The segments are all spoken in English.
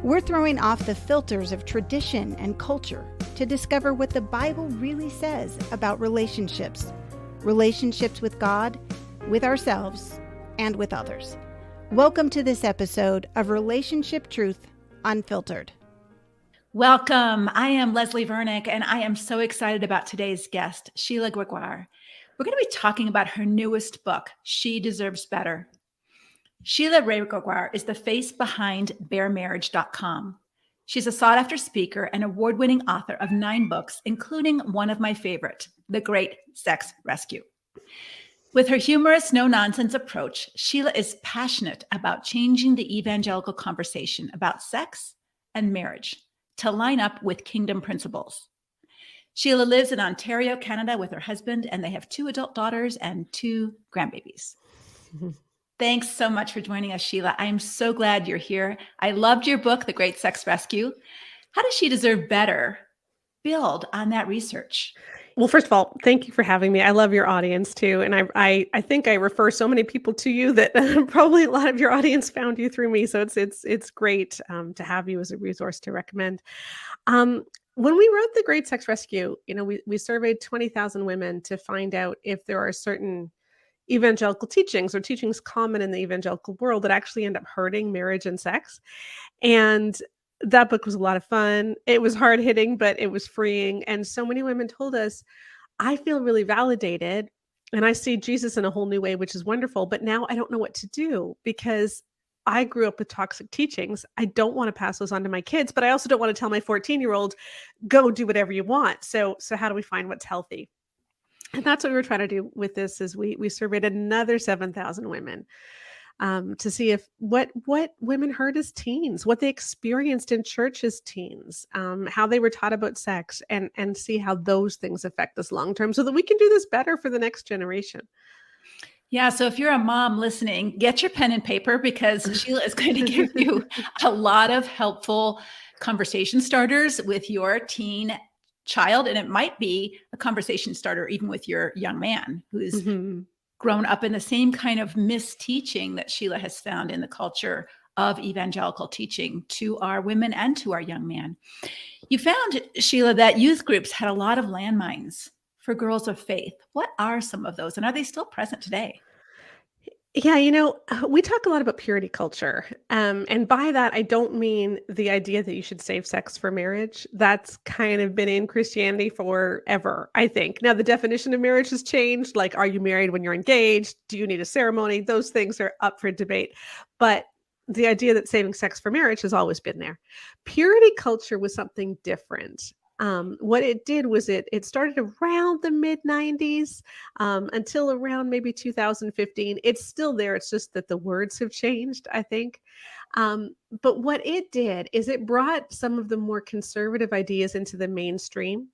We're throwing off the filters of tradition and culture to discover what the Bible really says about relationships. Relationships with God, with ourselves, and with others. Welcome to this episode of Relationship Truth Unfiltered. Welcome. I am Leslie Vernick, and I am so excited about today's guest, Sheila Gregoire. We're going to be talking about her newest book, She Deserves Better. Sheila Gregoire is the face behind baremarriage.com. She's a sought-after speaker and award-winning author of 9 books, including one of my favorite, The Great Sex Rescue. With her humorous, no-nonsense approach, Sheila is passionate about changing the evangelical conversation about sex and marriage to line up with kingdom principles. Sheila lives in Ontario, Canada with her husband, and they have 2 adult daughters and 2 grandbabies. Thanks so much for joining us, Sheila. I'm so glad you're here. I loved your book, The Great Sex Rescue. How does She Deserve Better build on that research? Well, first of all, thank you for having me. I love your audience too. And I think I refer so many people to you that probably a lot of your audience found you through me. So it's great to have you as a resource to recommend. When we wrote The Great Sex Rescue, we surveyed 20,000 women to find out if there are certain evangelical teachings or teachings common in the evangelical world that actually end up hurting marriage and sex. And that book was a lot of fun. It was hard hitting, but it was freeing. And so many women told us, I feel really validated and I see Jesus in a whole new way, which is wonderful. But now I don't know what to do because I grew up with toxic teachings. I don't want to pass those on to my kids, but I also don't want to tell my 14-year-old, go do whatever you want. So how do we find what's healthy? And that's what we were trying to do with this is we surveyed another 7,000 women to see if what women heard as teens, what they experienced in church as teens, how they were taught about sex, and see how those things affect us long term so that we can do this better for the next generation. Yeah, so if you're a mom listening, get your pen and paper because Sheila is going to give you a lot of helpful conversation starters with your teen child. And it might be a conversation starter even with your young man who's grown up in the same kind of misteaching that Sheila has found in the culture of evangelical teaching to our women and to our young man. You found, Sheila, that youth groups had a lot of landmines for girls of faith. What are some of those, and are they still present today? Yeah, we talk a lot about purity culture. And by that, I don't mean the idea that you should save sex for marriage. That's kind of been in Christianity forever, I think. Now, the definition of marriage has changed. Like, are you married when you're engaged? Do you need a ceremony? Those things are up for debate. But the idea that saving sex for marriage has always been there. Purity culture was something different. What it did was it started around the mid 90s until around maybe 2015. It's still there. It's just that the words have changed, I think. But what it did is it brought some of the more conservative ideas into the mainstream.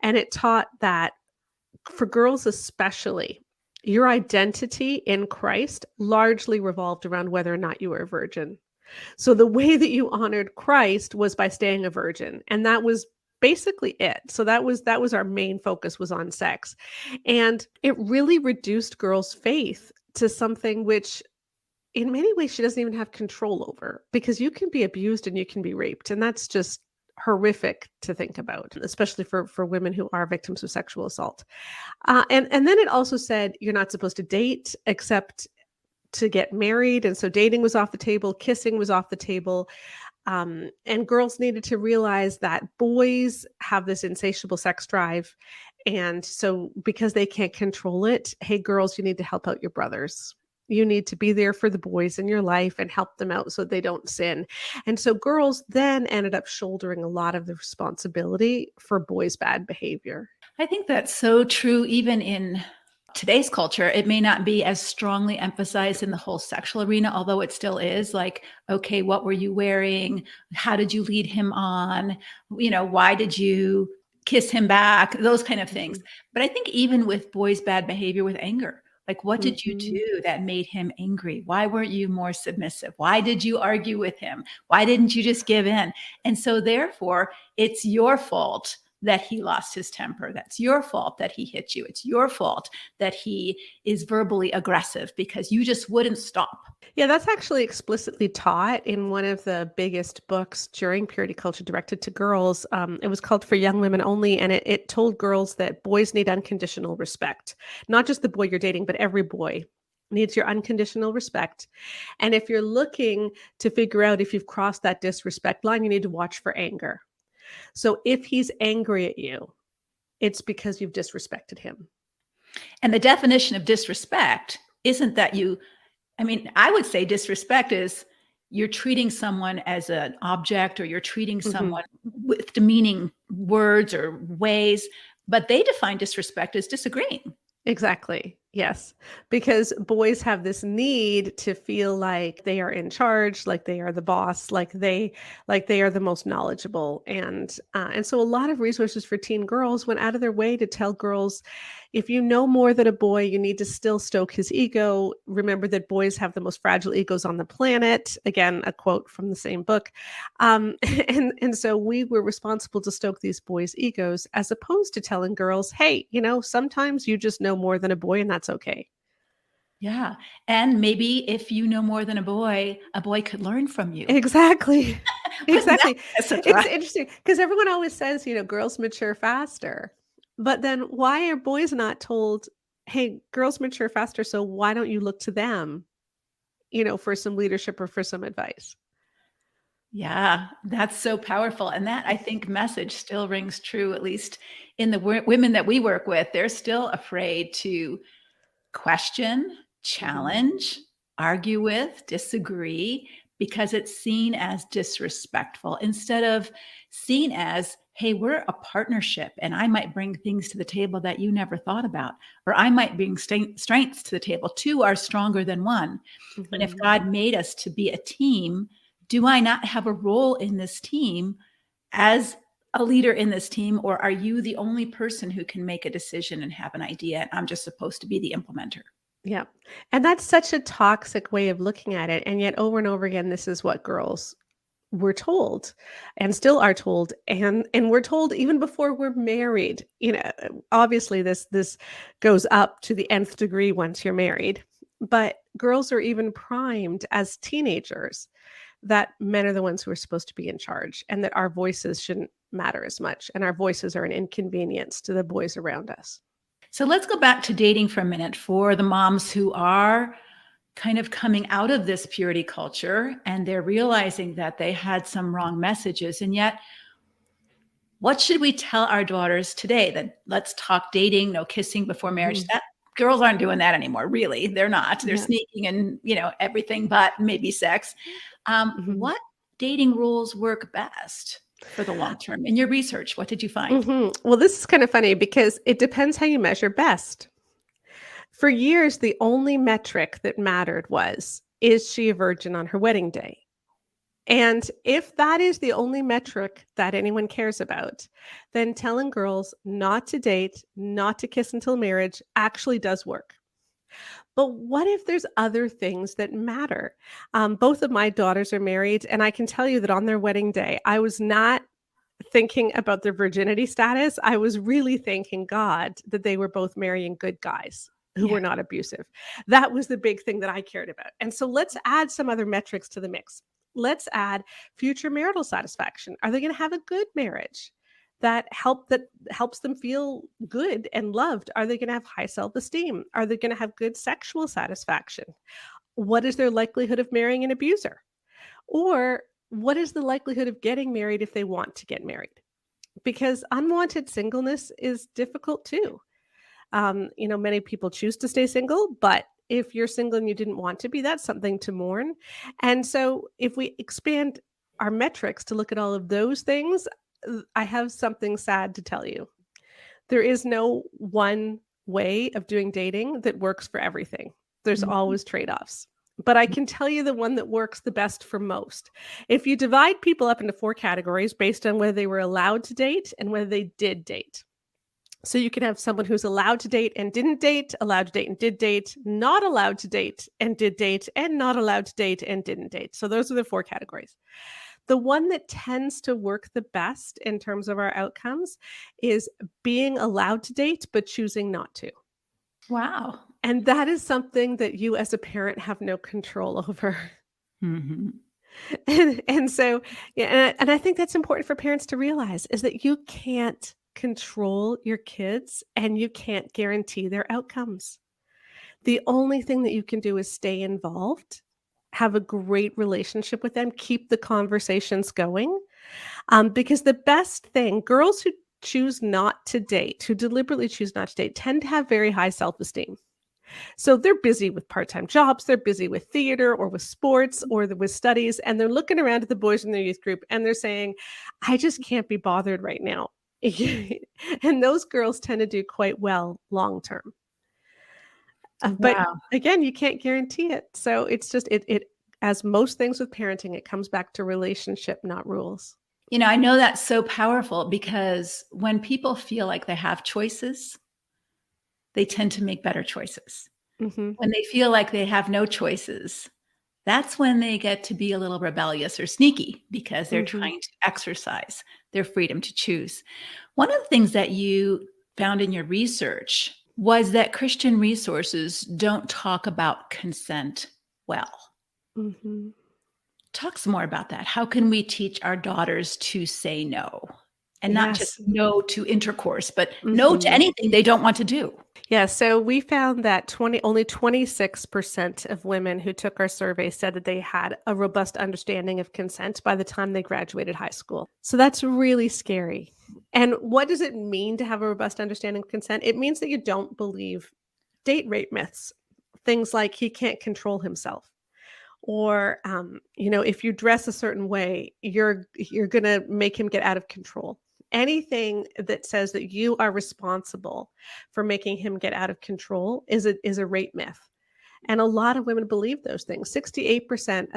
And it taught that for girls especially, your identity in Christ largely revolved around whether or not you were a virgin. So the way that you honored Christ was by staying a virgin. And that was basically it. So that was our main focus was on sex. And it really reduced girls' faith to something which in many ways she doesn't even have control over because you can be abused and you can be raped. And that's just horrific to think about, especially for women who are victims of sexual assault. And then it also said you're not supposed to date except to get married. And so dating was off the table, kissing was off the table. And girls needed to realize that boys have this insatiable sex drive. And so because they can't control it, hey, girls, you need to help out your brothers. You need to be there for the boys in your life and help them out so they don't sin. And so girls then ended up shouldering a lot of the responsibility for boys' bad behavior. I think that's so true even in today's culture. It may not be as strongly emphasized in the whole sexual arena, although it still is like, okay, what were you wearing? How did you lead him on? Why did you kiss him back? Those kind of things. But I think even with boys' bad behavior with anger, like what did you do that made him angry? Why weren't you more submissive? Why did you argue with him? Why didn't you just give in? And so therefore, it's your fault that he lost his temper. That's your fault that he hit you. It's your fault that he is verbally aggressive because you just wouldn't stop. Yeah, that's actually explicitly taught in one of the biggest books during purity culture directed to girls. It was called For Young Women Only, and it told girls that boys need unconditional respect. Not just the boy you're dating, but every boy needs your unconditional respect. And if you're looking to figure out if you've crossed that disrespect line, you need to watch for anger. So if he's angry at you, it's because you've disrespected him. And the definition of disrespect isn't that I would say disrespect is you're treating someone as an object, or you're treating someone with demeaning words or ways, but they define disrespect as disagreeing. Exactly. Yes. Because boys have this need to feel like they are in charge, like they are the boss, like they are the most knowledgeable. And so a lot of resources for teen girls went out of their way to tell girls, if you know more than a boy, you need to still stoke his ego. Remember that boys have the most fragile egos on the planet. Again, a quote from the same book. And so we were responsible to stoke these boys' egos, as opposed to telling girls, hey, sometimes you just know more than a boy, and that's okay. Yeah. And maybe if you know more than a boy could learn from you. Exactly. Exactly. It's interesting because everyone always says, girls mature faster. But then why are boys not told, hey, girls mature faster, so why don't you look to them, for some leadership or for some advice? Yeah, that's so powerful. And that, I think, message still rings true, at least in the women that we work with. They're still afraid to question, challenge, argue with, disagree, because it's seen as disrespectful instead of seen as, hey, we're a partnership and I might bring things to the table that you never thought about, or I might bring strengths to the table. Two are stronger than one. And if God made us to be a team, do I not have a role in this team as a leader in this team, or are you the only person who can make a decision and have an idea and I'm just supposed to be the implementer? Yeah. And that's such a toxic way of looking at it. And yet over and over again, this is what girls were told and still are told. And we're told even before we're married. Obviously this goes up to the nth degree once you're married. But girls are even primed as teenagers that men are the ones who are supposed to be in charge, and that our voices shouldn't matter as much, and our voices are an inconvenience to the boys around us. So let's go back to dating for a minute for the moms who are kind of coming out of this purity culture and they're realizing that they had some wrong messages. And yet, what should we tell our daughters today? That let's talk dating, no kissing before marriage. That girls aren't doing that anymore. Really, they're not. They're sneaking and everything but maybe sex. What dating rules work best for the long term? In your research, what did you find? Well, this is kind of funny because it depends how you measure best. For years, the only metric that mattered was, is she a virgin on her wedding day? And if that is the only metric that anyone cares about, then telling girls not to date, not to kiss until marriage actually does work. But what if there's other things that matter? Both of my daughters are married, and I can tell you that on their wedding day, I was not thinking about their virginity status. I was really thanking God that they were both marrying good guys who were not abusive. That was the big thing that I cared about. And so let's add some other metrics to the mix. Let's add future marital satisfaction. Are they going to have a good marriage that helps them feel good and loved? Are they going to have high self-esteem? Are they going to have good sexual satisfaction? What is their likelihood of marrying an abuser? Or what is the likelihood of getting married if they want to get married? Because unwanted singleness is difficult too. Many people choose to stay single, but if you're single and you didn't want to be, that's something to mourn. And so if we expand our metrics to look at all of those things, I have something sad to tell you. There is no one way of doing dating that works for everything. There's always trade-offs. But I can tell you the one that works the best for most. If you divide people up into 4 categories based on whether they were allowed to date and whether they did date. So you can have someone who's allowed to date and didn't date, allowed to date and did date, not allowed to date and did date, and not allowed to date and didn't date. So those are the 4 categories. The one that tends to work the best in terms of our outcomes is being allowed to date, but choosing not to. Wow. And that is something that you as a parent have no control over. Mm-hmm. And so, yeah, and I think that's important for parents to realize is that you can't control your kids and you can't guarantee their outcomes. The only thing that you can do is stay involved, have a great relationship with them, keep the conversations going. Because the best thing, girls who choose not to date, who deliberately choose not to date, tend to have very high self-esteem. So they're busy with part-time jobs, they're busy with theater or with sports or with studies, and they're looking around at the boys in their youth group and they're saying, I just can't be bothered right now. And those girls tend to do quite well long term. But Wow. again, you can't guarantee it. So it's just it as most things with parenting, it comes back to relationship, not rules. I know that's so powerful because when people feel like they have choices, they tend to make better choices. Mhm. When they feel like they have no choices, that's when they get to be a little rebellious or sneaky because they're Mhm. trying to exercise their freedom to choose. One of the things that you found in your research was that Christian resources don't talk about consent well. Mhm. Talk some more about that. How can we teach our daughters to say no? And not just Yes. no to intercourse, but no to Mhm. anything they don't want to do. Yeah, so we found that only 26% of women who took our survey said that they had a robust understanding of consent by the time they graduated high school. So that's really scary. And what does it mean to have a robust understanding of consent? It means that you don't believe date rape myths. Things like he can't control himself. Or if you dress a certain way, you're gonna make him get out of control. Anything that says that you are responsible for making him get out of control is a rape myth. And a lot of women believe those things. 68%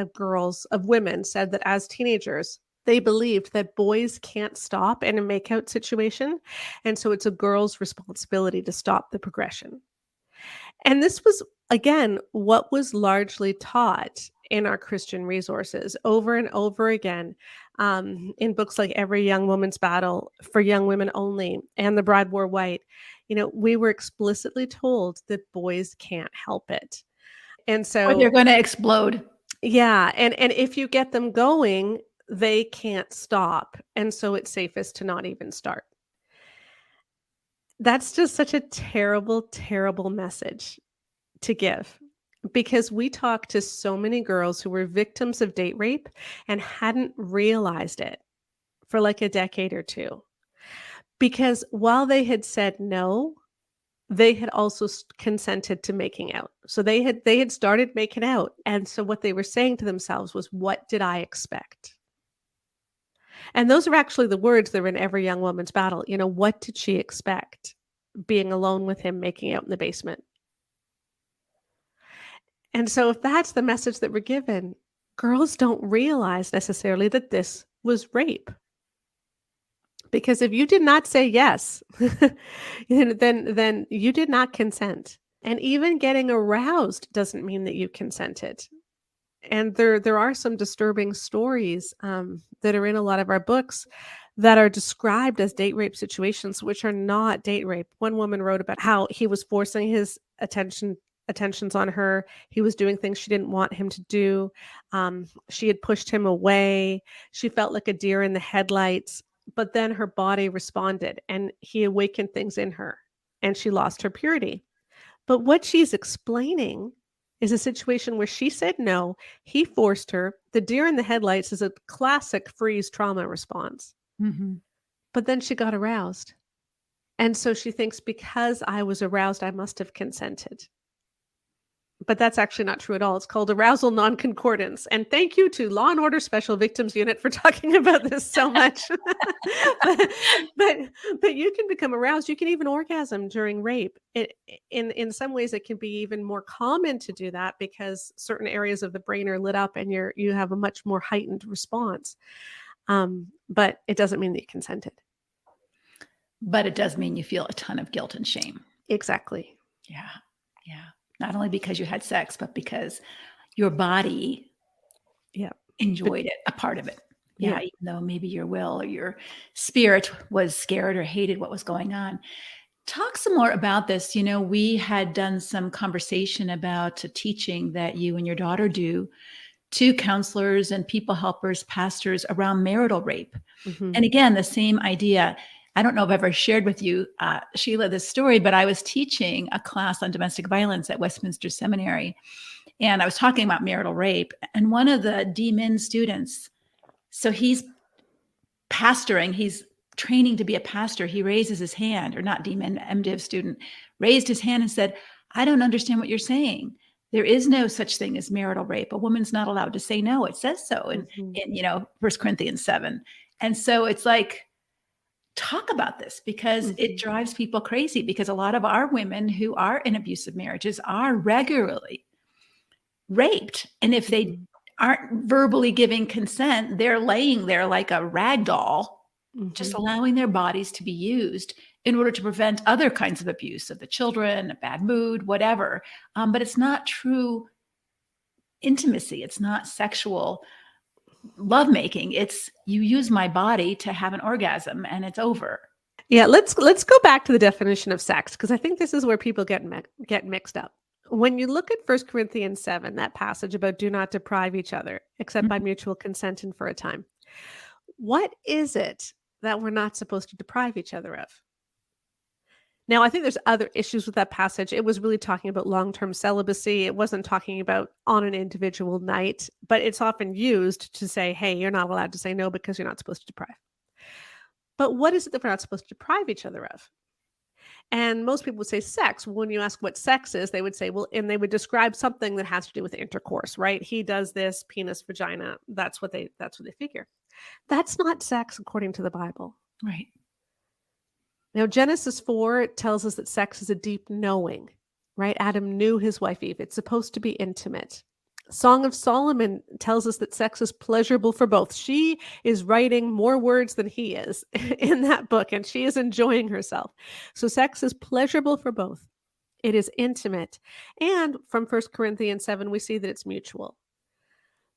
of women said that as teenagers, they believed that boys can't stop in a makeout situation. And so it's a girl's responsibility to stop the progression. And this was, again, what was largely taught in our Christian resources over and over again, in books like Every Young Woman's Battle, For Young Women Only, and The Bride Wore White. We were explicitly told that boys can't help it. And Or so, they're going to explode. yeah, and if you get them going, they can't stop. And so it's safest to not even start. That's just such a terrible, terrible message to give, because we talked to so many girls who were victims of date rape and hadn't realized it for like a decade or two. Because while they had said no, they had also consented to making out. So they had started making out. And so what they were saying to themselves was, what did I expect? And those are actually the words that were in Every Young Woman's Battle. What did she expect being alone with him making out in the basement? And so if that's the message that we're given, girls don't realize necessarily that this was rape. Because if you did not say yes, then you did not consent. And even getting aroused doesn't mean that you consented. And there are some disturbing stories that are in a lot of our books that are described as date rape situations, which are not date rape. One woman wrote about how he was forcing his attentions on her. He was doing things she didn't want him to do. She had pushed him away. She felt like a deer in the headlights, but then her body responded and he awakened things in her and she lost her purity. But what she's explaining is a situation where she said no, he forced her. The deer in the headlights is a classic freeze trauma response. Mm-hmm. But then she got aroused. And so she thinks, because I was aroused, I must have consented. But that's actually not true at all. It's called arousal non-concordance. And thank you to Law and Order Special Victims Unit for talking about this so much. but you can become aroused. You can even orgasm during rape. In some ways, it can be even more common to do that because certain areas of the brain are lit up and you have a much more heightened response. But it doesn't mean that you consented. But it does mean you feel a ton of guilt and shame. Exactly. Yeah. Yeah. Not only because you had sex, but because your body enjoyed it, a part of it. Yeah, even though maybe your will or your spirit was scared or hated what was going on. Talk some more about this. We had done some conversation about a teaching that you and your daughter do to counselors and people helpers, pastors around marital rape. Mhm. And again, the same idea. I don't know if I've ever shared with you, Sheila, this story, but I was teaching a class on domestic violence at Westminster Seminary. And I was talking about marital rape. And one of the DMin students, so he's pastoring, he's training to be a pastor. He raises his hand, or not DMin, MDiv student, raised his hand and said, I don't understand what you're saying. There is no such thing as marital rape. A woman's not allowed to say no. It says so in 1 Corinthians 7. And so it's like, talk about this, because it drives people crazy, because a lot of our women who are in abusive marriages are regularly raped. And if they aren't verbally giving consent, they're laying there like a rag doll, just allowing their bodies to be used in order to prevent other kinds of abuse of the children, a bad mood, whatever. But it's not true intimacy. It's not sexual lovemaking. It's you use my body to have an orgasm and it's over. Yeah, let's go back to the definition of sex, because I think this is where people get mixed up. When you look at 1 Corinthians 7, that passage about do not deprive each other except by mutual consent and for a time, what is it that we're not supposed to deprive each other of? Now, I think there's other issues with that passage. It was really talking about long-term celibacy. It wasn't talking about on an individual night, but it's often used to say, hey, you're not allowed to say no because you're not supposed to deprive. But what is it that we're not supposed to deprive each other of? And most people would say sex. When you ask what sex is, they would say, well, and they would describe something that has to do with intercourse, right? He does this, penis, vagina. That's what they figure. That's not sex according to the Bible. Right. Now, Genesis 4 tells us that sex is a deep knowing, right? Adam knew his wife Eve. It's supposed to be intimate. Song of Solomon tells us that sex is pleasurable for both. She is writing more words than he is in that book, and she is enjoying herself. So sex is pleasurable for both. It is intimate. And from 1 Corinthians 7, we see that it's mutual.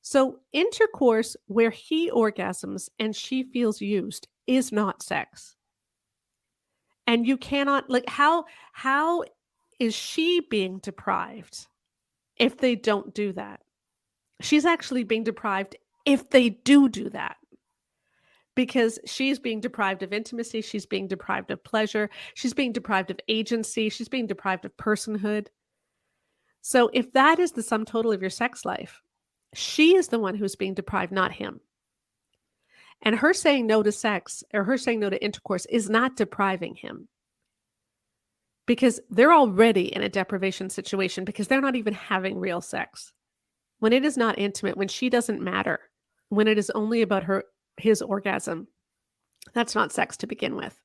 So intercourse where he orgasms and she feels used is not sex. And you cannot, like, how is she being deprived if they don't do that? She's actually being deprived if they do that, because she's being deprived of intimacy. She's being deprived of pleasure. She's being deprived of agency. She's being deprived of personhood. So if that is the sum total of your sex life, she is the one who's being deprived, not him. And her saying no to sex, or her saying no to intercourse, is not depriving him, because they're already in a deprivation situation, because they're not even having real sex. When it is not intimate, when she doesn't matter, when it is only about his orgasm, that's not sex to begin with.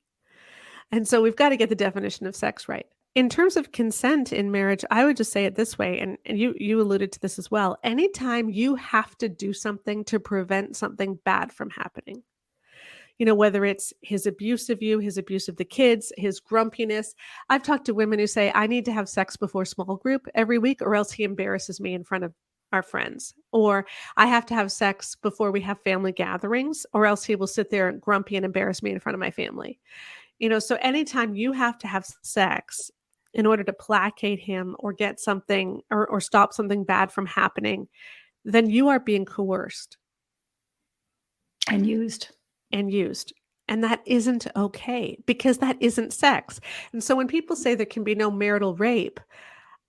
And so we've got to get the definition of sex right. In terms of consent in marriage, I would just say it this way, and you alluded to this as well. Anytime you have to do something to prevent something bad from happening, whether it's his abuse of you, his abuse of the kids, his grumpiness. I've talked to women who say, I need to have sex before small group every week, or else he embarrasses me in front of our friends. Or I have to have sex before we have family gatherings, or else he will sit there grumpy and embarrass me in front of my family. So anytime you have to have sex in order to placate him or get something or stop something bad from happening, then you are being coerced. And used. And that isn't okay, because that isn't sex. And so when people say there can be no marital rape,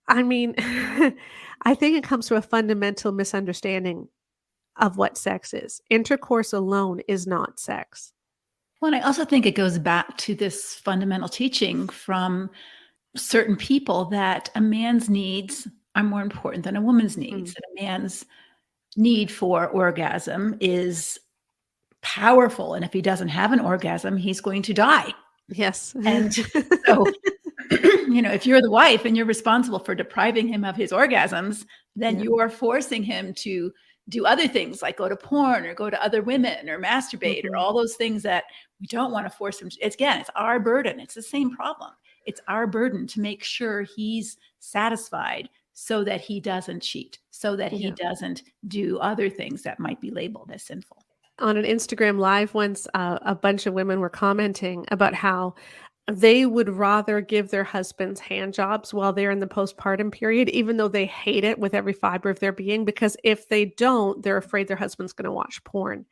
I mean, I think it comes to a fundamental misunderstanding of what sex is. Intercourse alone is not sex. Well, and I also think it goes back to this fundamental teaching from certain people that a man's needs are more important than a woman's needs. And a man's need for orgasm is powerful. And if he doesn't have an orgasm, he's going to die. Yes. And so, if you're the wife and you're responsible for depriving him of his orgasms, then you are forcing him to do other things like go to porn or go to other women or masturbate or all those things that we don't want to force him to. It's our burden. It's the same problem. It's our burden to make sure he's satisfied so that he doesn't cheat, so that he doesn't do other things that might be labeled as sinful. on an Instagram live once, a bunch of women were commenting about how they would rather give their husbands hand jobs while they're in the postpartum period, even though they hate it with every fiber of their being, because if they don't, they're afraid their husband's going to watch porn.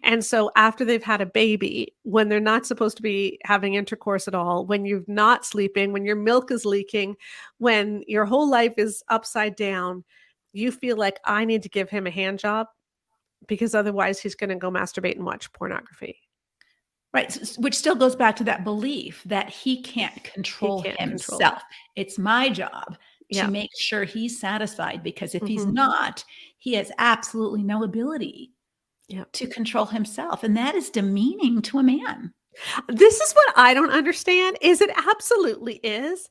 And so after they've had a baby, when they're not supposed to be having intercourse at all, when you're not sleeping, when your milk is leaking, when your whole life is upside down, you feel like, I need to give him a hand job because otherwise he's going to go masturbate and watch pornography. Right. Which still goes back to that belief that he can't He control can't control it. himself. It's my job Yeah. to make sure he's satisfied, because if he's Mhm. not, he has absolutely no ability Yeah. to control himself. And that is demeaning to a man. This is what I don't understand, is it absolutely is.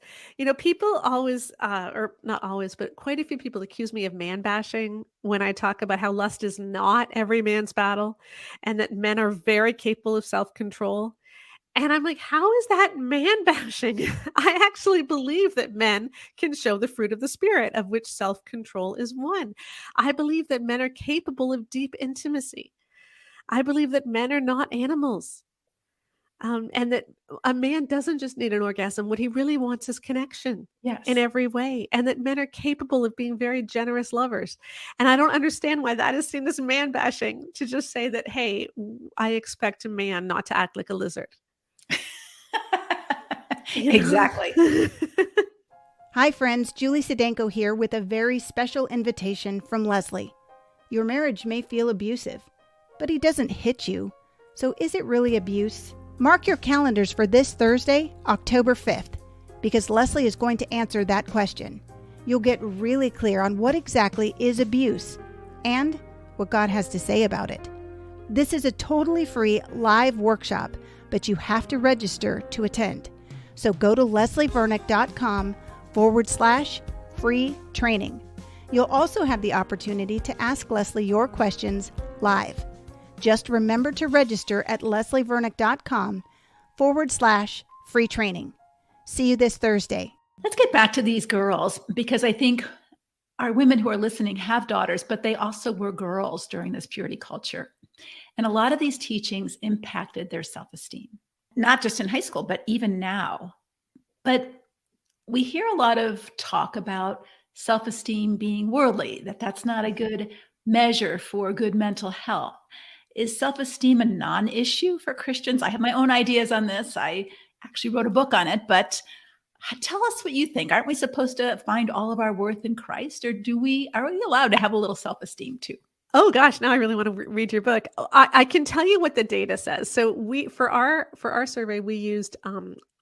People always, or not always, but quite a few people accuse me of man bashing when I talk about how lust is not every man's battle and that men are very capable of self-control. And I'm like, how is that man bashing? I actually believe that men can show the fruit of the spirit, of which self-control is one. I believe that men are capable of deep intimacy. I believe that men are not animals. And that a man doesn't just need an orgasm. What he really wants is connection Yes. in every way. And that men are capable of being very generous lovers. And I don't understand why that is seen as man bashing, to just say that, hey, I expect a man not to act like a lizard. Exactly. Hi, friends. Julie Sedenko here with a very special invitation from Leslie. Your marriage may feel abusive, but he doesn't hit you. So is it really abuse? Mark your calendars for this Thursday, October 5th, because Leslie is going to answer that question. You'll get really clear on what exactly is abuse and what God has to say about it. This is a totally free live workshop, but you have to register to attend. So go to leslievernick.com/free training. You'll also have the opportunity to ask Leslie your questions live. Just remember to register at leslievernick.com/free training. See you this Thursday. Let's get back to these girls, because I think our women who are listening have daughters, but they also were girls during this purity culture. And a lot of these teachings impacted their self-esteem, not just in high school, but even now. But we hear a lot of talk about self-esteem being worldly, that's not a good measure for good mental health. Is self-esteem a non-issue for Christians? I have my own ideas on this. I actually wrote a book on it, but tell us what you think. Aren't we supposed to find all of our worth in Christ, or are we allowed to have a little self-esteem too? Oh gosh, now I really want to read your book. I can tell you what the data says. So for our survey, we used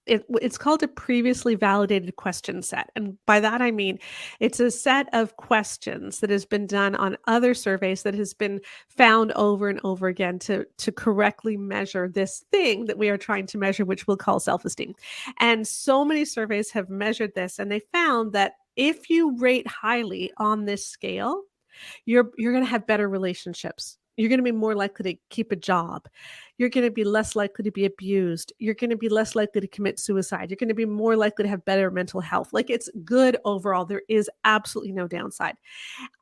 it's called a previously validated question set. And by that, I mean, it's a set of questions that has been done on other surveys that has been found over and over again to correctly measure this thing that we are trying to measure, which we'll call self-esteem. And so many surveys have measured this, and they found that if you rate highly on this scale, you're going to have better relationships. You're going to be more likely to keep a job. You're going to be less likely to be abused. You're going to be less likely to commit suicide. You're going to be more likely to have better mental health. Like, it's good overall. There is absolutely no downside.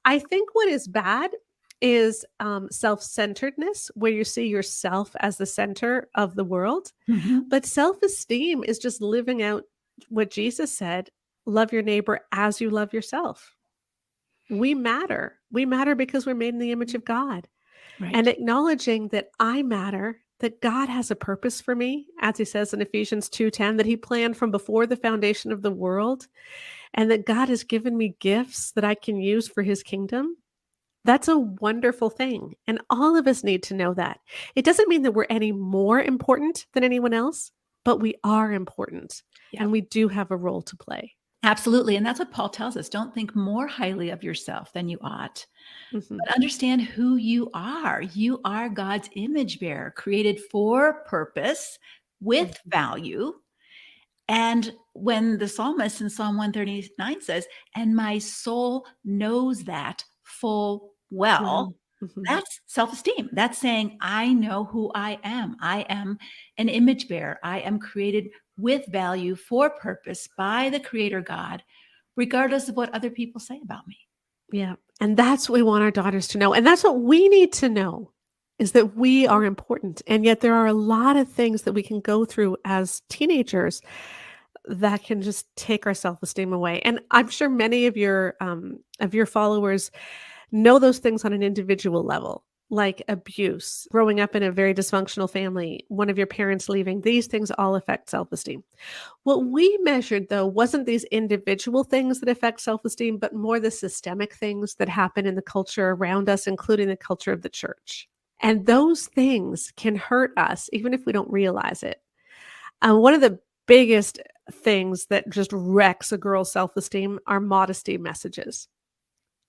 I think what is bad is self-centeredness, where you see yourself as the center of the world. Mm-hmm. But self-esteem is just living out what Jesus said: love your neighbor as you love yourself. We matter. We matter because we're made in the image of God. Right. And acknowledging that I matter, that God has a purpose for me, as he says in Ephesians 2:10, that he planned from before the foundation of the world, and that God has given me gifts that I can use for his kingdom. That's a wonderful thing. And all of us need to know that. It doesn't mean that we're any more important than anyone else, but we are important. Yeah. And we do have a role to play. Absolutely. And that's what Paul tells us. Don't think more highly of yourself than you ought, Mhm. but understand who you are. You are God's image bearer, created for purpose, with value. And when the psalmist in Psalm 139 says, "And my soul knows that full well," Mhm. that's self-esteem. That's saying, I know who I am. I am an image bearer. I am created with value, for purpose, by the Creator God, regardless of what other people say about me. Yeah. And that's what we want our daughters to know. And that's what we need to know. is that we are important. And yet there are a lot of things that we can go through as teenagers that can just take our self-esteem away. And I'm sure many of your followers know those things on an individual level, like abuse, growing up in a very dysfunctional family, one of your parents leaving. These things all affect self-esteem. What we measured, though, wasn't these individual things that affect self-esteem, but more the systemic things that happen in the culture around us, including the culture of the church. And those things can hurt us, even if we don't realize it. One of the biggest things that just wrecks a girl's self-esteem are modesty messages.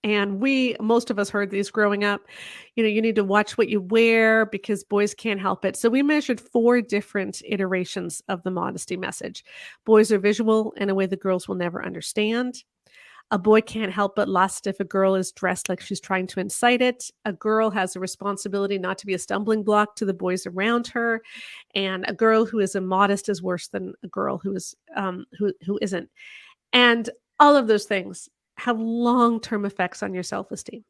And most of us heard these growing up. You need to watch what you wear because boys can't help it. So we measured 4 different iterations of the modesty message. Boys are visual in a way the girls will never understand. A boy can't help but lust if a girl is dressed like she's trying to incite it. A girl has a responsibility not to be a stumbling block to the boys around her. And a girl who is immodest is worse than a girl who isn't. And all of those things have long-term effects on your self-esteem.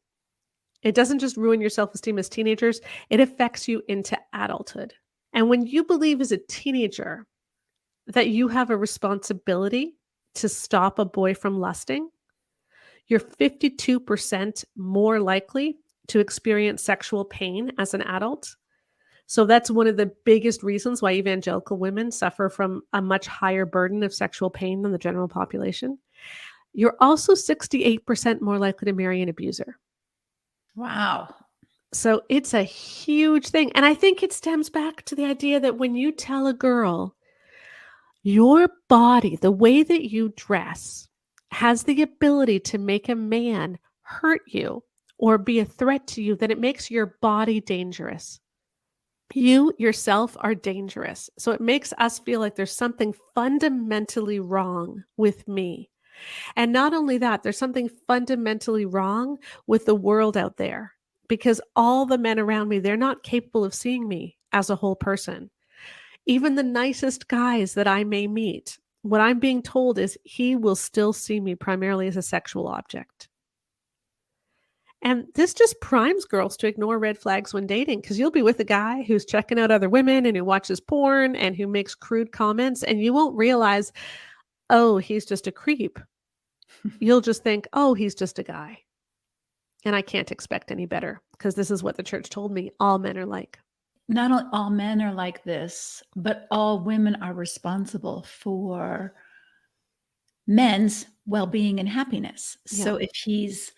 It doesn't just ruin your self-esteem as teenagers, it affects you into adulthood. And when you believe as a teenager that you have a responsibility to stop a boy from lusting, you're 52% more likely to experience sexual pain as an adult. So that's one of the biggest reasons why evangelical women suffer from a much higher burden of sexual pain than the general population. You're also 68% more likely to marry an abuser. Wow. So it's a huge thing. And I think it stems back to the idea that when you tell a girl, your body, the way that you dress, has the ability to make a man hurt you or be a threat to you, then it makes your body dangerous. You yourself are dangerous. So it makes us feel like there's something fundamentally wrong with me. And not only that, there's something fundamentally wrong with the world out there because all the men around me, they're not capable of seeing me as a whole person. Even the nicest guys that I may meet, what I'm being told is he will still see me primarily as a sexual object. And this just primes girls to ignore red flags when dating because you'll be with a guy who's checking out other women and who watches porn and who makes crude comments, and you won't realize, oh, he's just a creep. You'll just think, oh, he's just a guy. And I can't expect any better because this is what the church told me all men are like. Not all men are like this, but all women are responsible for men's well-being and happiness. Yeah. So if he's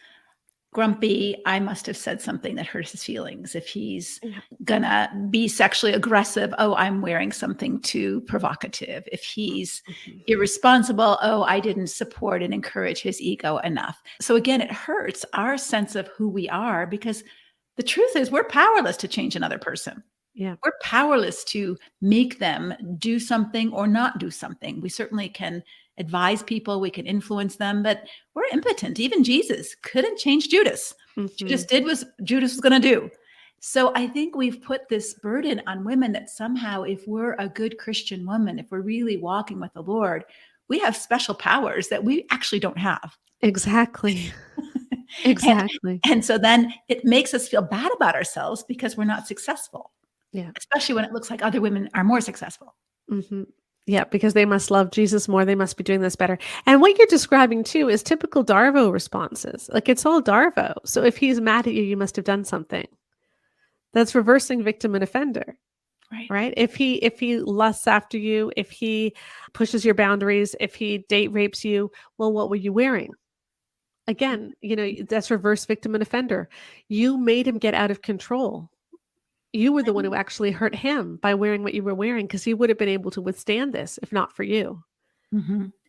grumpy, I must have said something that hurt his feelings. If he's gonna be sexually aggressive, oh, I'm wearing something too provocative. If he's irresponsible, oh, I didn't support and encourage his ego enough. So again, it hurts our sense of who we are because the truth is we're powerless to change another person. Yeah. We're powerless to make them do something or not do something. We certainly can advise people, we can influence them, but we're impotent. Even Jesus couldn't change Judas. Judas did what Judas was going to do. So I think we've put this burden on women that somehow if we're a good Christian woman, if we're really walking with the Lord, we have special powers that we actually don't have. Exactly. Exactly. And so then it makes us feel bad about ourselves because we're not successful. Yeah. Especially when it looks like other women are more successful. Yeah, because they must love Jesus more. They must be doing this better. And what you're describing too is typical Darvo responses. Like it's all Darvo. So if he's mad at you, you must have done something. That's reversing victim and offender. Right? If he lusts after you, if he pushes your boundaries, if he date rapes you, well, what were you wearing? Again, that's reverse victim and offender. You made him get out of control. You were the one who actually hurt him by wearing what you were wearing because he would have been able to withstand this if not for you.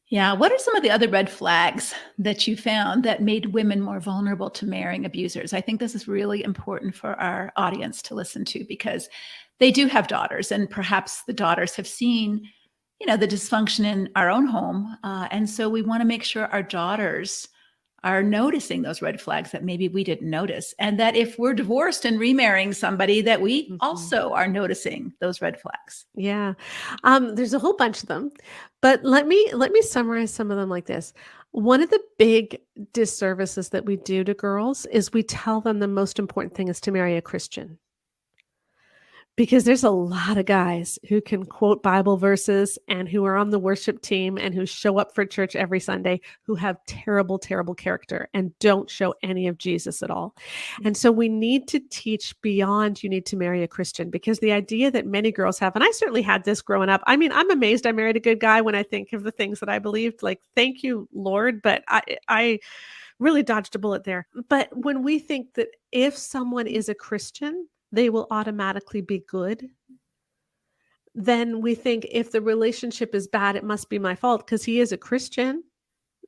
Yeah. What are some of the other red flags that you found that made women more vulnerable to marrying abusers? I think this is really important for our audience to listen to because they do have daughters and perhaps the daughters have seen, the dysfunction in our own home. And so we want to make sure our daughters are noticing those red flags that maybe we didn't notice. And that if we're divorced and remarrying somebody, that we also are noticing those red flags. Yeah. There's a whole bunch of them, but let me summarize some of them like this. One of the big disservices that we do to girls is we tell them the most important thing is to marry a Christian. Because there's a lot of guys who can quote Bible verses and who are on the worship team and who show up for church every Sunday who have terrible, terrible character and don't show any of Jesus at all. And so we need to teach beyond you need to marry a Christian, because the idea that many girls have, and I certainly had this growing up. I mean, I'm amazed I married a good guy when I think of the things that I believed. Like, thank you, Lord. But I really dodged a bullet there. But when we think that if someone is a Christian, they will automatically be good, then we think if the relationship is bad, it must be my fault because he is a Christian.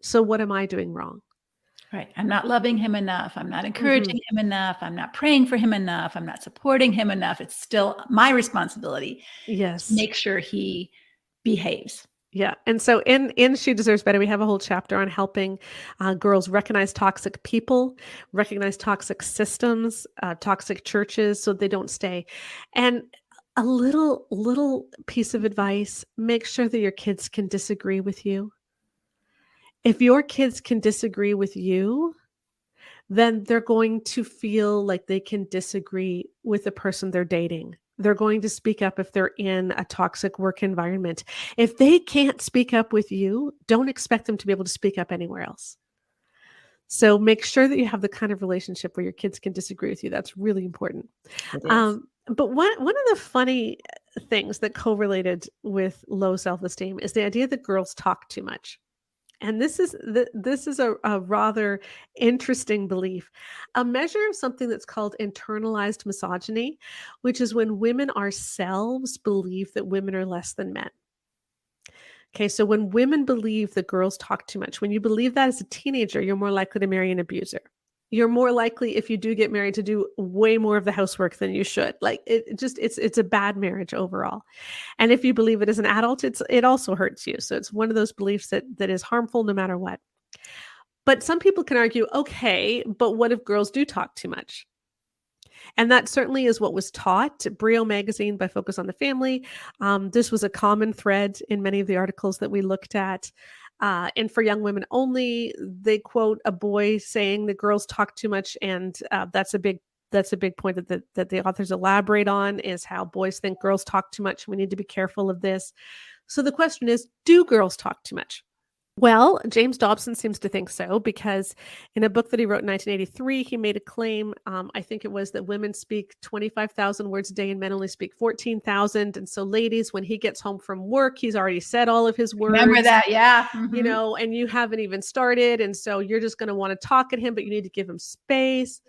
So what am I doing wrong? Right. I'm not loving him enough. I'm not encouraging him enough. I'm not praying for him enough. I'm not supporting him enough. It's still my responsibility Yes. to make sure he behaves. Yeah. And so in She Deserves Better, we have a whole chapter on helping girls recognize toxic people, recognize toxic systems, toxic churches, so they don't stay. And a little piece of advice: make sure that your kids can disagree with you. If your kids can disagree with you, then they're going to feel like they can disagree with the person they're dating. They're going to speak up if they're in a toxic work environment. If they can't speak up with you, don't expect them to be able to speak up anywhere else. So make sure that you have the kind of relationship where your kids can disagree with you. That's really important. But one of the funny things that correlated with low self-esteem is the idea that girls talk too much. And this is a rather interesting belief. A measure of something that's called internalized misogyny, which is when women ourselves believe that women are less than men. Okay, so when women believe that girls talk too much, when you believe that as a teenager, you're more likely to marry an abuser. You're more likely, if you do get married, to do way more of the housework than you should. Like it's a bad marriage overall. And if you believe it as an adult, it also hurts you. So it's one of those beliefs that is harmful no matter what. But some people can argue, okay, but what if girls do talk too much? And that certainly is what was taught. Brio magazine by Focus on the Family. This was a common thread in many of the articles that we looked at. And for young women only, they quote a boy saying that girls talk too much, and that's a big point that the authors elaborate on, is how boys think girls talk too much. We need to be careful of this. So the question is, do girls talk too much? Well, James Dobson seems to think so, because in a book that he wrote in 1983, he made a claim, I think it was, that women speak 25,000 words a day and men only speak 14,000. And so ladies, when he gets home from work, he's already said all of his words. Remember that, yeah. You know, and you haven't even started. And so you're just going to want to talk at him, but you need to give him space.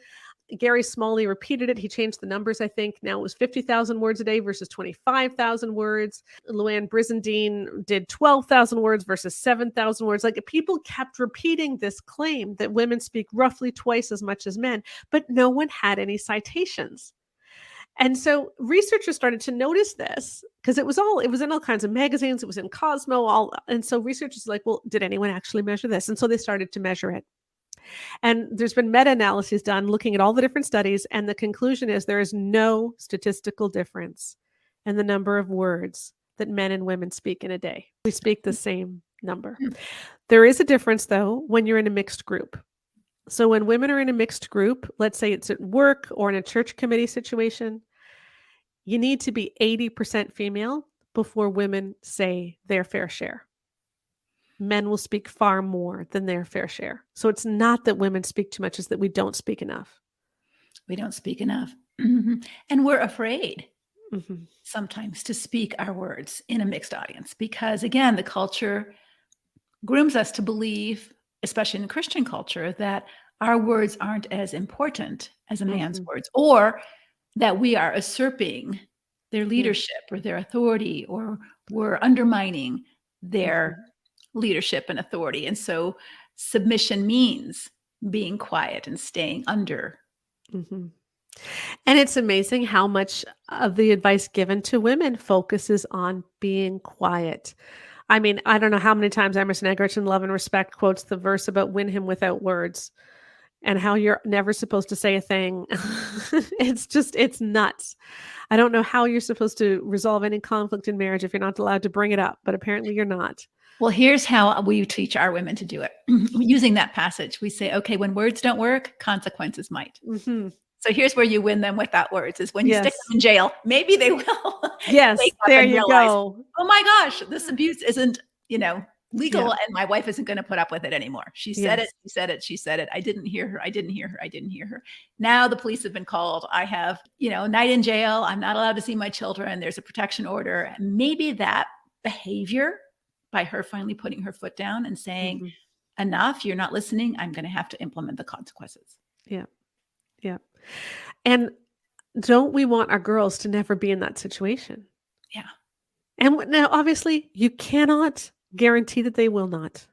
Gary Smalley repeated it. He changed the numbers, I think. Now it was 50,000 words a day versus 25,000 words. Luann Brizendine did 12,000 words versus 7,000 words. Like, people kept repeating this claim that women speak roughly twice as much as men, but no one had any citations. And so researchers started to notice this, because it was in all kinds of magazines. It was in Cosmo. And so researchers were like, well, did anyone actually measure this? And so they started to measure it. And there's been meta-analyses done looking at all the different studies. And the conclusion is there is no statistical difference in the number of words that men and women speak in a day. We speak the same number. There is a difference, though, when you're in a mixed group. So when women are in a mixed group, let's say it's at work or in a church committee situation, you need to be 80% female before women say their fair share. Men will speak far more than their fair share. So it's not that women speak too much, it's that we don't speak enough. We don't speak enough. And we're afraid sometimes to speak our words in a mixed audience, because, again, the culture grooms us to believe, especially in the Christian culture, that our words aren't as important as a man's words, or that we are usurping their leadership or their authority, or we're undermining their leadership and authority. And so submission means being quiet and staying under. And it's amazing how much of the advice given to women focuses on being quiet. I mean, I don't know how many times Emerson Eggerichs in Love and Respect quotes the verse about win him without words, and how you're never supposed to say a thing. It's nuts. I don't know how you're supposed to resolve any conflict in marriage if you're not allowed to bring it up, but apparently you're not. Well, here's how we teach our women to do it. Using that passage, we say, okay, when words don't work, consequences might. So here's where you win them without words, is when you stick Yes. them in jail, maybe they will Yes, wake up there and you realize, go. oh my gosh, this abuse isn't, legal, Yeah. and my wife isn't going to put up with it anymore. She said it, Yes. she said it, she said it. I didn't hear her. I didn't hear her. I didn't hear her. Now the police have been called. I have, night in jail. I'm not allowed to see my children. There's a protection order. And maybe that behavior, by her finally putting her foot down and saying, Mhm. enough, you're not listening, I'm going to have to implement the consequences. Yeah. Yeah. And don't we want our girls to never be in that situation? Yeah. And now, obviously, you cannot guarantee that they will not.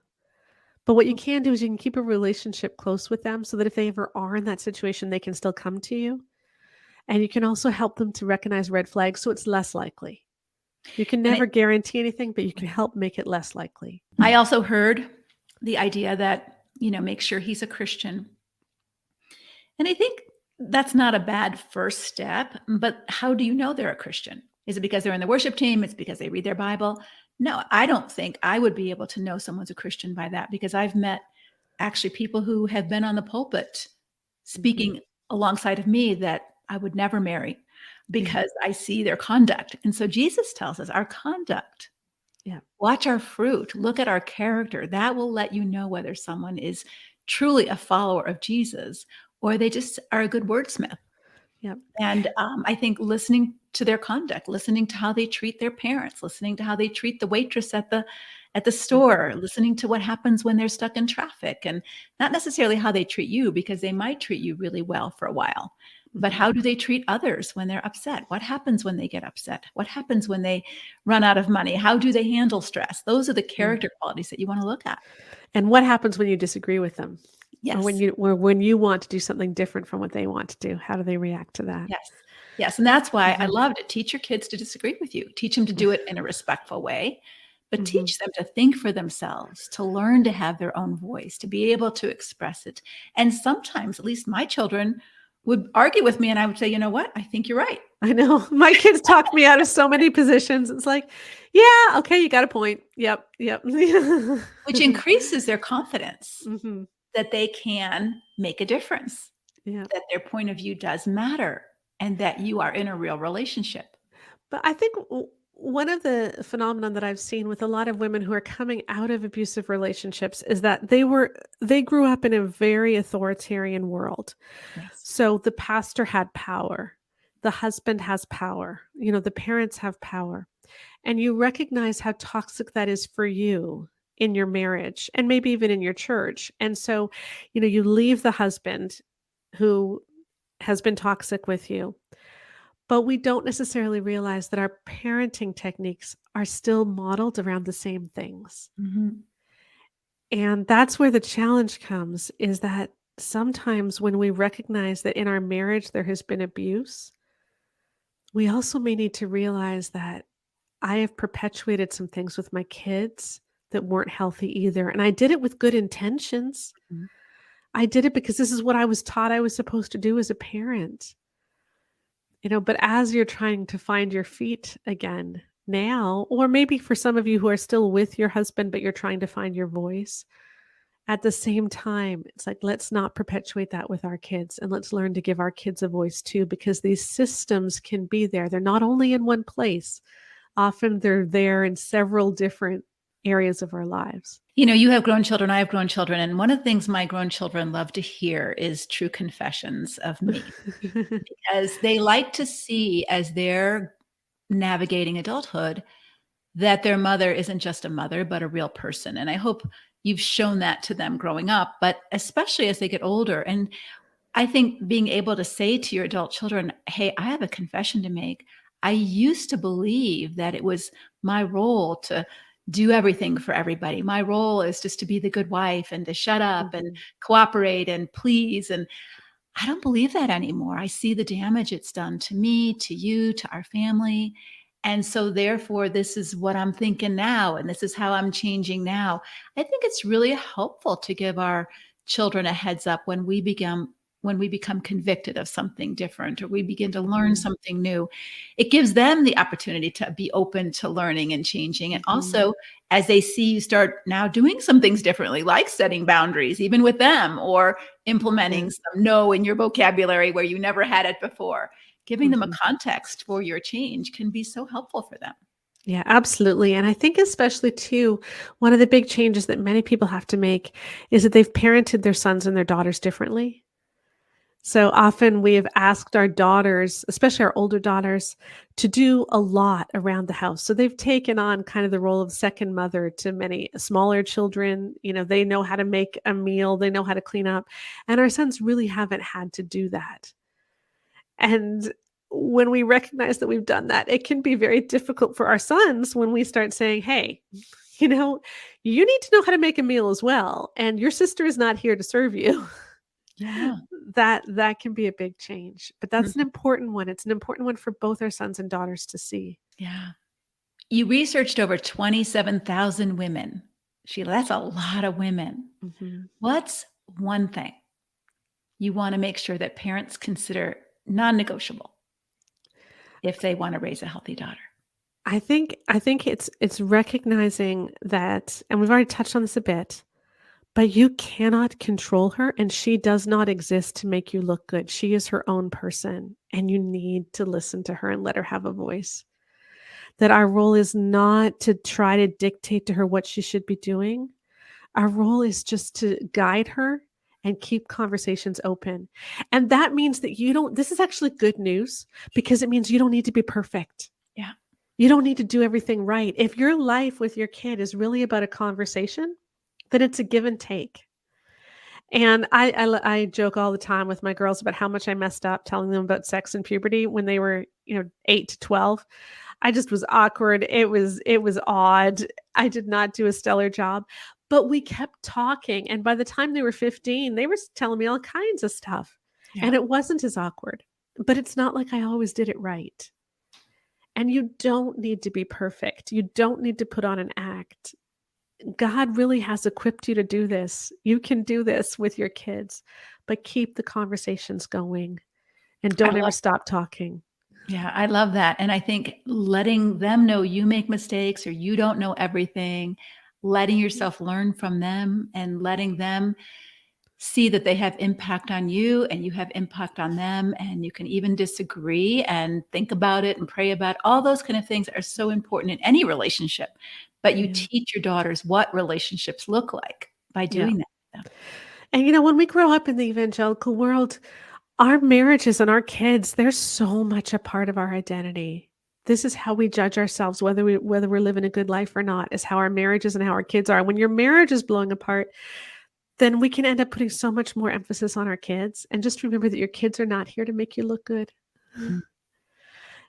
But what you can do is you can keep a relationship close with them so that if they ever are in that situation, they can still come to you. And you can also help them to recognize red flags so it's less likely. You can never guarantee anything, but you can help make it less likely. I also heard the idea that, make sure he's a Christian. And I think that's not a bad first step, but how do you know they're a Christian? Is it because they're in the worship team? It's because they read their Bible? No, I don't think I would be able to know someone's a Christian by that, because I've met actually people who have been on the pulpit speaking alongside of me that I would never marry because I see their conduct. And so Jesus tells us our conduct. Yeah. Watch our fruit. Look at our character. That will let you know whether someone is truly a follower of Jesus or they just are a good wordsmith. Yeah. And I think listening to their conduct, listening to how they treat their parents, listening to how they treat the waitress at the store, listening to what happens when they're stuck in traffic, and not necessarily how they treat you, because they might treat you really well for a while. But how do they treat others when they're upset? What happens when they get upset? What happens when they run out of money? How do they handle stress? Those are the character qualities that you want to look at. And what happens when you disagree with them? Yes. Or when you want to do something different from what they want to do? How do they react to that? Yes. Yes. And that's why I loved it. Teach your kids to disagree with you. Teach them to do it in a respectful way, but teach them to think for themselves, to learn to have their own voice, to be able to express it. And sometimes, at least my children would argue with me and I would say, you know what? I think you're right. I know. My kids talked me out of so many positions. It's like, yeah, okay, you got a point. Yep. Which increases their confidence that they can make a difference, that their point of view does matter, and that you are in a real relationship. But I think one of the phenomenon that I've seen with a lot of women who are coming out of abusive relationships is that they grew up in a very authoritarian world. Yes. So the pastor had power, the husband has power, the parents have power, and you recognize how toxic that is for you in your marriage and maybe even in your church. And so, you leave the husband who has been toxic with you. But we don't necessarily realize that our parenting techniques are still modeled around the same things. And that's where the challenge comes, is that sometimes when we recognize that in our marriage there has been abuse, we also may need to realize that I have perpetuated some things with my kids that weren't healthy either. And I did it with good intentions. I did it because this is what I was taught I was supposed to do as a parent. But as you're trying to find your feet again now, or maybe for some of you who are still with your husband, but you're trying to find your voice, at the same time, it's like, let's not perpetuate that with our kids, and let's learn to give our kids a voice too, because these systems can be there. They're not only in one place. Often they're there in several different areas of our lives. You have grown children, I have grown children. And one of the things my grown children love to hear is true confessions of me, because they like to see, as they're navigating adulthood, that their mother isn't just a mother, but a real person. And I hope you've shown that to them growing up, but especially as they get older. And I think being able to say to your adult children, hey, I have a confession to make. I used to believe that it was my role to do everything for everybody. My role is just to be the good wife and to shut up and cooperate and please. And I don't believe that anymore. I see the damage it's done to me, to you, to our family. And so therefore, this is what I'm thinking now. And this is how I'm changing now. I think it's really helpful to give our children a heads up when we become convicted of something different, or we begin to learn something new. It gives them the opportunity to be open to learning and changing. And also, as they see you start now doing some things differently, like setting boundaries, even with them, or implementing some no in your vocabulary where you never had it before. Giving them a Mhm. context for your change can be so helpful for them. Yeah, absolutely. And I think especially too, one of the big changes that many people have to make is that they've parented their sons and their daughters differently. So often we have asked our daughters, especially our older daughters, to do a lot around the house. So they've taken on kind of the role of second mother to many smaller children. They know how to make a meal, they know how to clean up. And our sons really haven't had to do that. And when we recognize that we've done that, it can be very difficult for our sons when we start saying, hey, you know, you need to know how to make a meal as well. And your sister is not here to serve you. Yeah. That can be a big change. But that's an Mhm. important one. It's an important one for both our sons and daughters to see. Yeah. You researched over 27,000 women. Sheila, that's a lot of women. Mhm. What's one thing you want to make sure that parents consider non-negotiable if they want to raise a healthy daughter? I think it's recognizing that, and we've already touched on this a bit, but you cannot control her, and she does not exist to make you look good. She is her own person, and you need to listen to her and let her have a voice. That our role is not to try to dictate to her what she should be doing. Our role is just to guide her and keep conversations open. And that means that this is actually good news because it means you don't need to be perfect. Yeah. You don't need to do everything right. If your life with your kid is really about a conversation, then it's a give and take. And I joke all the time with my girls about how much I messed up telling them about sex and puberty when they were, 8 to 12. I just was awkward. It was odd. I did not do a stellar job, but we kept talking. And by the time they were 15, they were telling me all kinds of stuff. Yeah. And it wasn't as awkward, but it's not like I always did it right. And you don't need to be perfect. You don't need to put on an act. God really has equipped you to do this. You can do this with your kids, but keep the conversations going and I don't ever love stop talking. Yeah, I love that. And I think letting them know you make mistakes or you don't know everything, letting yourself learn from them and letting them see that they have impact on you and you have impact on them, and you can even disagree and think about it and pray about it. All those kind of things are so important in any relationship. But you Yeah. teach your daughters what relationships look like by Yeah. doing that with them. And when we grow up in the evangelical world, our marriages and our kids, they're so much a part of our identity. This is how we judge ourselves, whether we're living a good life or not, is how our marriages and how our kids are. When your marriage is blowing apart, then we can end up putting so much more emphasis on our kids. And just remember that your kids are not here to make you look good. Mm.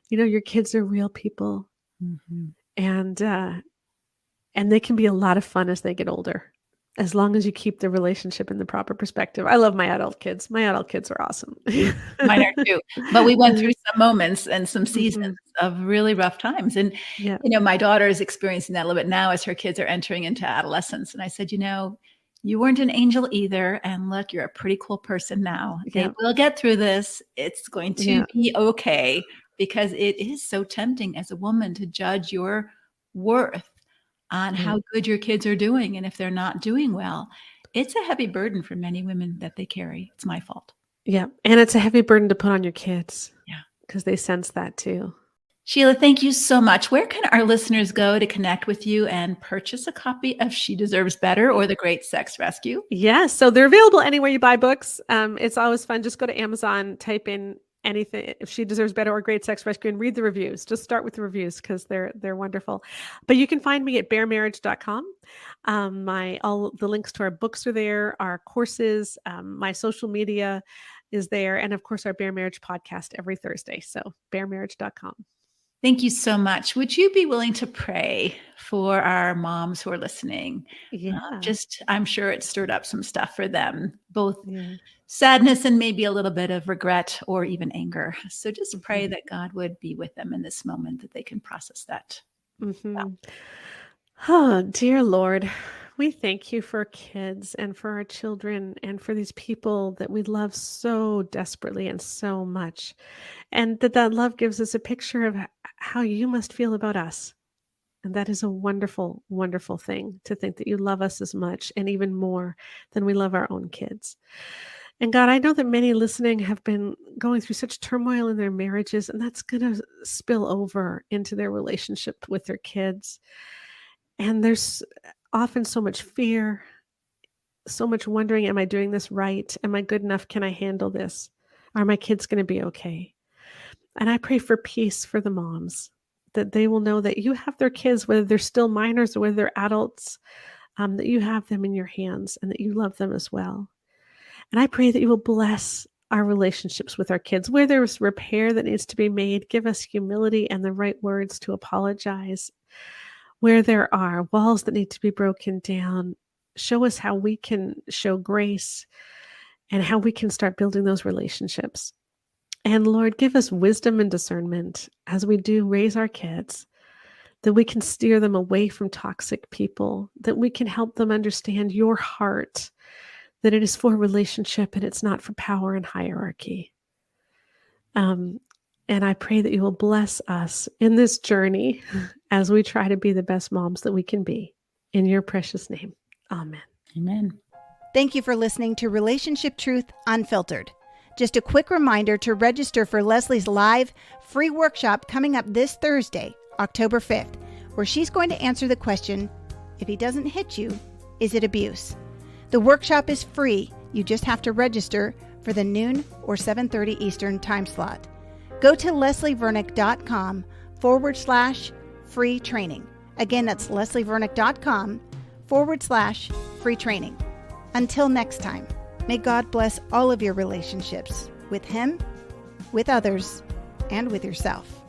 Your kids are real people, Mhm. and they can be a lot of fun as they get older, as long as you keep the relationship in the proper perspective. I love my adult kids. My adult kids are awesome. Mine are too. But we went through some moments and some seasons Mhm. of really rough times. And, Yeah. my daughter is experiencing that a little bit now as her kids are entering into adolescence. And I said, you weren't an angel either. And look, you're a pretty cool person now. They Yeah. will get through this. It's going to Yeah. be okay, because it is so tempting as a woman to judge your worth on Yeah. how good your kids are doing. And if they're not doing well, it's a heavy burden for many women that they carry. It's my fault. Yeah. And it's a heavy burden to put on your kids. Yeah. Because they sense that too. Sheila, thank you so much. Where can our listeners go to connect with you and purchase a copy of She Deserves Better or The Great Sex Rescue? Yes. So they're available anywhere you buy books. It's always fun. Just go to Amazon, type in anything, if She Deserves Better or Great Sex Rescue, and read the reviews. Just start with the reviews because they're wonderful. But you can find me at baremarriage.com. All the links to our books are there, our courses, my social media is there, and of course our Bare Marriage podcast every Thursday. So baremarriage.com. Thank you so much. Would you be willing to pray for our moms who are listening? Yeah. I'm sure it stirred up some stuff for them, both Yeah. sadness and maybe a little bit of regret or even anger. So just pray Mhm. that God would be with them in this moment, that they can process that. Mhm. Oh, dear Lord, we thank you for kids and for our children and for these people that we love so desperately and so much. And that love gives us a picture of how you must feel about us. And that is a wonderful, wonderful thing to think that you love us as much and even more than we love our own kids. And God, I know that many listening have been going through such turmoil in their marriages, and that's going to spill over into their relationship with their kids. And there's often so much fear, so much wondering, am I doing this right? Am I good enough? Can I handle this? Are my kids going to be okay? And I pray for peace for the moms, that they will know that you have their kids, whether they're still minors or whether they're adults, that you have them in your hands and that you love them as well. And I pray that you will bless our relationships with our kids. Where there's repair that needs to be made, give us humility and the right words to apologize. Where there are walls that need to be broken down, show us how we can show grace and how we can start building those relationships. And Lord, give us wisdom and discernment as we do raise our kids, that we can steer them away from toxic people, that we can help them understand your heart, that it is for relationship and it's not for power and hierarchy. And I pray that you will bless us in this journey as we try to be the best moms that we can be. In your precious name, amen. Amen. Thank you for listening to Relationship Truth Unfiltered. Just a quick reminder to register for Leslie's live free workshop coming up this Thursday, October 5th, where she's going to answer the question, if he doesn't hit you, is it abuse? The workshop is free. You just have to register for the noon or 7:30 Eastern time slot. Go to leslievernick.com/free training. Again, that's leslievernick.com/free training. Until next time, may God bless all of your relationships with Him, with others, and with yourself.